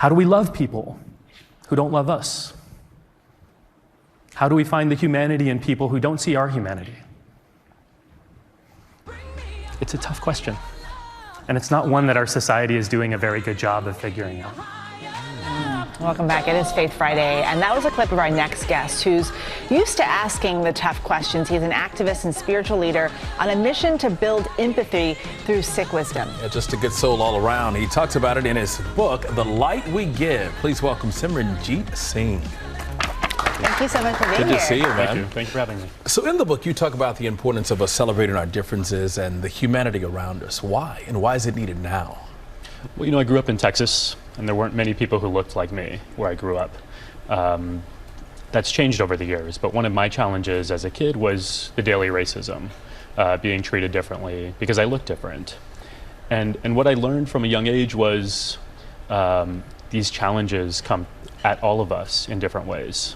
How do we love people who don't love us? How do we find the humanity in people who don't see our humanity? It's a tough question, and it's not one that our society is doing a very good job of figuring out. Welcome back. It is Faith Friday, and that was a clip of our next guest who's used to asking the tough questions. He's an activist and spiritual leader on a mission to build empathy through sick wisdom. Yeah, just a good soul all around. He talks about it in his book, The Light We Give. Please welcome Simran Jeet Singh. Thank you so much for being here. Good to see you, man. Thank you. Thank you for having me. So in the book, you talk about the importance of us celebrating our differences and the humanity around us. Why? And why is it needed now? Well, you know, I grew up in Texas, and there weren't many people who looked like me where I grew up. That's changed over the years, but one of my challenges as a kid was the daily racism, being treated differently because I looked different. And what I learned from a young age was these challenges come at all of us in different ways.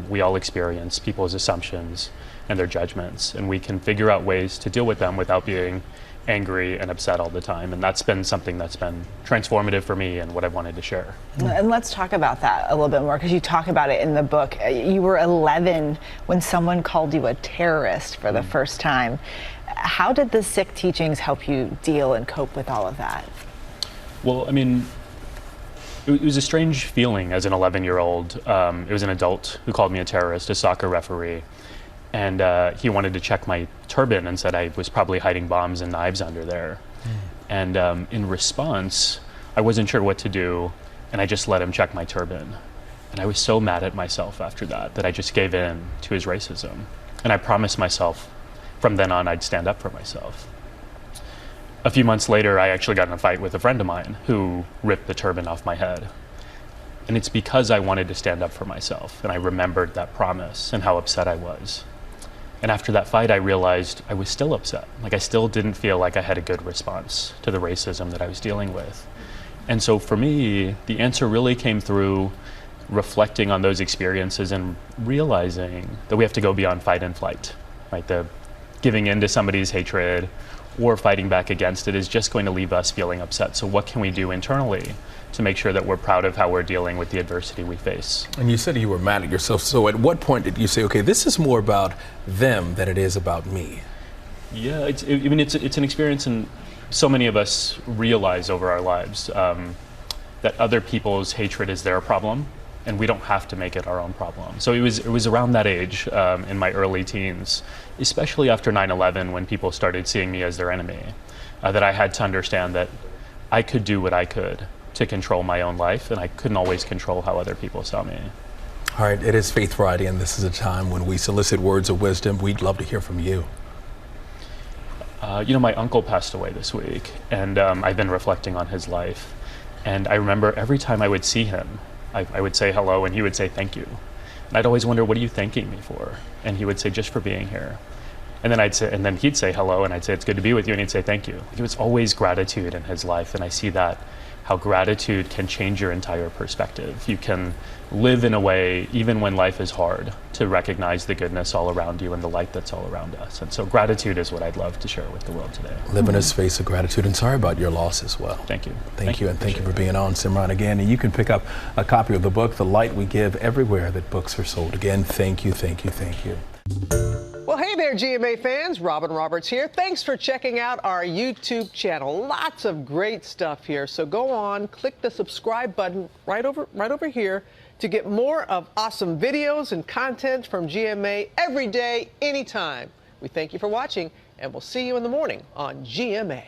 We all experience people's assumptions and their judgments, and we can figure out ways to deal with them without being angry and upset all the time. And that's been something that's been transformative for me and what I wanted to share. And let's talk about that a little bit more, because you talk about it in the book. You were 11 when someone called you a terrorist for the first time. How did the Sikh teachings help you deal and cope with all of that? Well, I mean, it was a strange feeling as an 11-year-old. It was an adult who called me a terrorist, a soccer referee. And he wanted to check my turban and said I was probably hiding bombs and knives under there. And in response, I wasn't sure what to do, and I just let him check my turban. And I was so mad at myself after that I just gave in to his racism. And I promised myself from then on I'd stand up for myself. A few months later, I actually got in a fight with a friend of mine who ripped the turban off my head. And it's because I wanted to stand up for myself, and I remembered that promise and how upset I was. And after that fight, I realized I was still upset. Like, I still didn't feel like I had a good response to the racism that I was dealing with. And so for me, the answer really came through reflecting on those experiences and realizing that we have to go beyond fight and flight, right? The giving in to somebody's hatred or fighting back against it is just going to leave us feeling upset. So what can we do internally to make sure that we're proud of how we're dealing with the adversity we face? And you said you were mad at yourself. So at what point did you say, okay, this is more about them than it is about me? Yeah, it's an experience, and so many of us realize over our lives that other people's hatred is their problem, and we don't have to make it our own problem. So it was around that age, in my early teens, especially after 9/11, when people started seeing me as their enemy, that I had to understand that I could do what I could to control my own life, and I couldn't always control how other people saw me. All right, it is Faith Friday, and this is a time when we solicit words of wisdom. We'd love to hear from you. You know, my uncle passed away this week, and I've been reflecting on his life. And I remember every time I would see him, I would say hello, and he would say thank you. And I'd always wonder, what are you thanking me for? And he would say, just for being here. And then he'd say hello, and I'd say, it's good to be with you, and he'd say thank you. It was always gratitude in his life, and I see that how gratitude can change your entire perspective. You can live in a way, even when life is hard, to recognize the goodness all around you and the light that's all around us. And so gratitude is what I'd love to share with the world today. Live in a space of gratitude, and sorry about your loss as well. Thank you. Thank you, and thank you for being on, Simran, again. And you can pick up a copy of the book, The Light We Give, everywhere that books are sold. Again, thank you, thank you, thank you. Well, hey there, GMA fans. Robin Roberts here. Thanks for checking out our YouTube channel. Lots of great stuff here. So go on, click the subscribe button right over here to get more of awesome videos and content from GMA every day, anytime. We thank you for watching, and we'll see you in the morning on GMA.